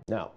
Now,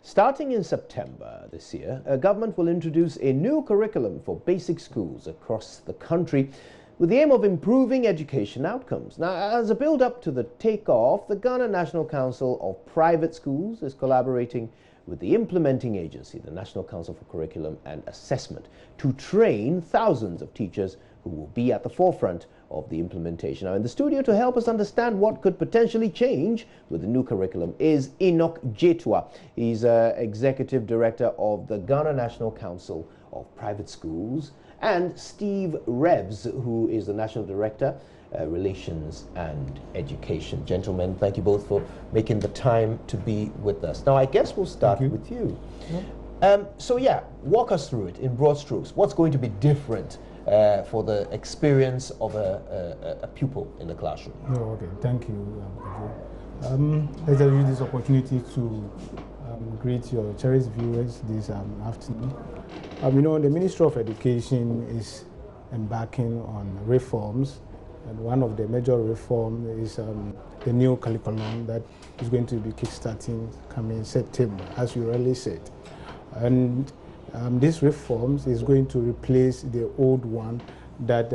starting in September this year, government will introduce a new curriculum for basic schools across the country with the aim of improving education outcomes. Now, as a build-up to the takeoff, the Ghana National Council of Private Schools is collaborating with the implementing agency, the National Council for Curriculum and Assessment, to train thousands of teachers who will be at the forefront of the implementation. Now, in the studio to help us understand what could potentially change with the new curriculum is Enoch Jetua. He's Executive Director of the Ghana National Council of Private Schools, and Steve Rebs, who is the National Director, Relations and Education. Gentlemen, thank you both for making the time to be with us. Now, I guess we'll start with you. So yeah, walk us through it in broad strokes. What's going to be different for the experience of a pupil in the classroom? Okay, thank you. Let's use this opportunity to greet your cherished viewers this afternoon. You know, the Ministry of Education is embarking on reforms, and one of the major reforms is the new curriculum that is going to be kickstarting coming September, as you already said. And this reforms is going to replace the old one that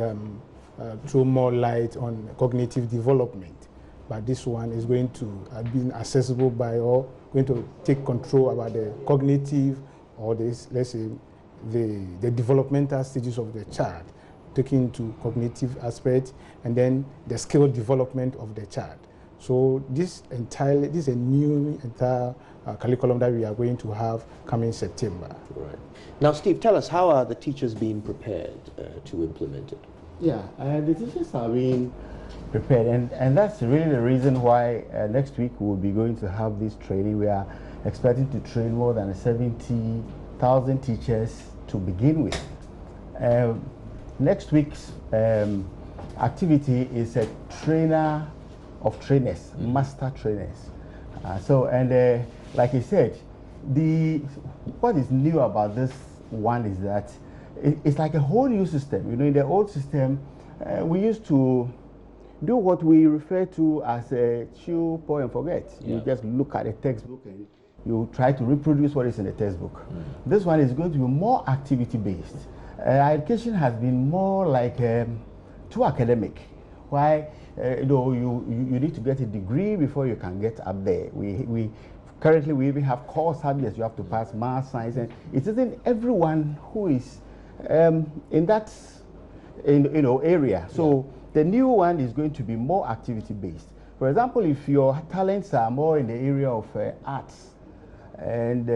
throw more light on cognitive development. But this one is going to be accessible by all, going to take control about the cognitive or this, let's say, the developmental stages of the child, taking into cognitive aspect and then the skill development of the child. So this is a new entire curriculum that we are going to have coming September. Right. Now, Steve, tell us, how are the teachers being prepared to implement it? Yeah, the teachers are being prepared, and that's really the reason why next week we'll be going to have this training. We are expecting to train more than 70,000 teachers to begin with. Next week's activity is a trainer of trainers, master trainers. Like I said, what is new about this one is that it's like a whole new system. You know, in the old system, we used to do what we refer to as a chew, pour, and forget. Yeah. You just look at a textbook and you try to reproduce what is in the textbook. This one is going to be more activity-based. Education has been more like too academic. Why? You need to get a degree before you can get up there. Currently we even have core subjects. You have to pass math, science, and it isn't everyone who is in that area. So the new one is going to be more activity-based. For example, if your talents are more in the area of arts and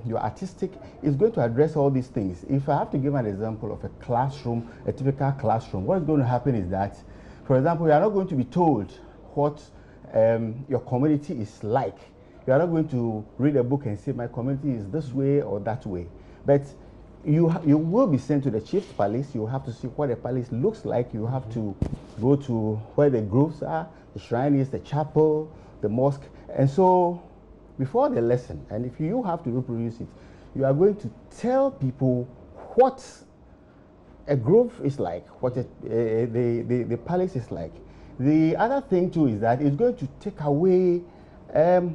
your artistic, is going to address all these things. If I have to give an example of a classroom, a typical classroom, what's going to happen is that, for example, you are not going to be told what your community is like. You are not going to read a book and say, my community is this way or that way. But you will be sent to the chief's palace. You have to see what the palace looks like. You have to go to where the groves are, the shrine is, the chapel, the mosque. And so before the lesson, and if you have to reproduce it, you are going to tell people what a grove is like, what the palace is like. The other thing too is that it's going to take away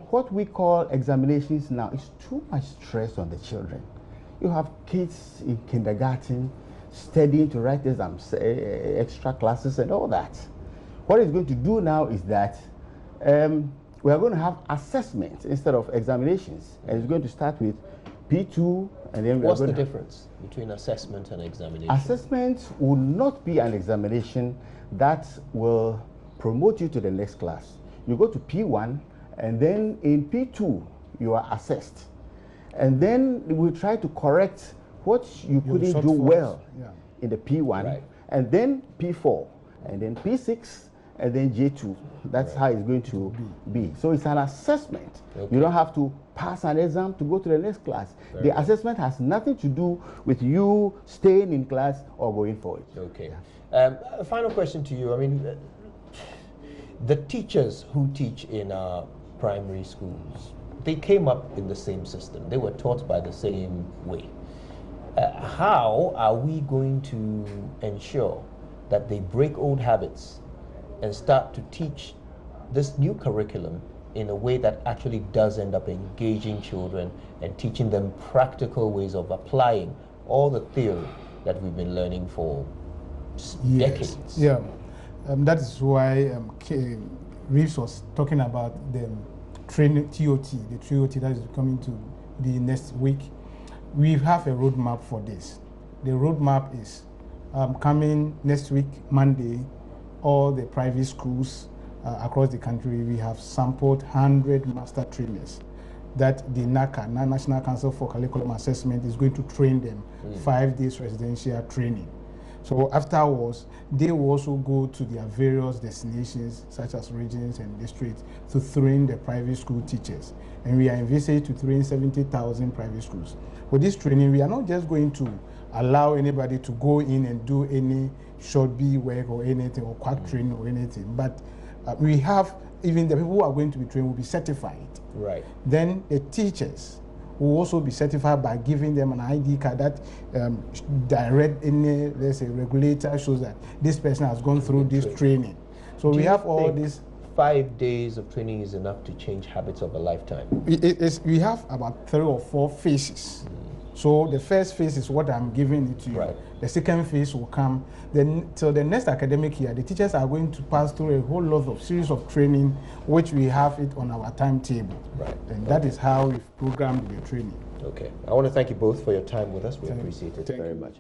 what we call examinations now. It's too much stress on the children. You have kids in kindergarten studying to write exams, extra classes and all that. What it's going to do now is that we are going to have assessments instead of examinations. And it's going to start with P2 and then what's the difference between assessment and examination? Assessment will not be an examination that will promote you to the next class. You go to P1 and then in P2 you are assessed. And then we try to correct what you couldn't do well in the P1, right. And then P4, and then P6, and then J2. That's how it's going to be. So it's an assessment. Okay. You don't have to pass an exam to go to the next class. The assessment has nothing to do with you staying in class or going for it. Okay. A final question to you. I mean, the teachers who teach in our primary schools, they came up in the same system. They were taught by the same way. How are we going to ensure that they break old habits and start to teach this new curriculum in a way that actually does end up engaging children and teaching them practical ways of applying all the theory that we've been learning for decades. Yeah, that is why Reeves was talking about the training TOT, the TOT that is coming to be next week. We have a roadmap for this. The roadmap is coming next week, Monday, all the private schools across the country. We have sampled 100 master trainers that the NACA, National Council for Curriculum Assessment, is going to train them 5 days residential training. So afterwards, they will also go to their various destinations, such as regions and districts, to train the private school teachers. And we are envisaged to train 70,000 private schools. For this training, we are not just going to allow anybody to go in and do any short B work or anything, or quack training or anything, but we have, even the people who are going to be trained will be certified. Right. Then the teachers will also be certified by giving them an ID card that direct any, let's say, regulator shows that this person has gone through this training. So we have all this. 5 days of training is enough to change habits of a lifetime? We have about 3 or 4 phases. So the first phase is what I'm giving it to you. Right. The second phase will come. Then till the next academic year, the teachers are going to pass through a whole lot of series of training, which we have it on our timetable. Right. And that is how we've programmed the training. Okay. I want to thank you both for your time with us. We appreciate it very much.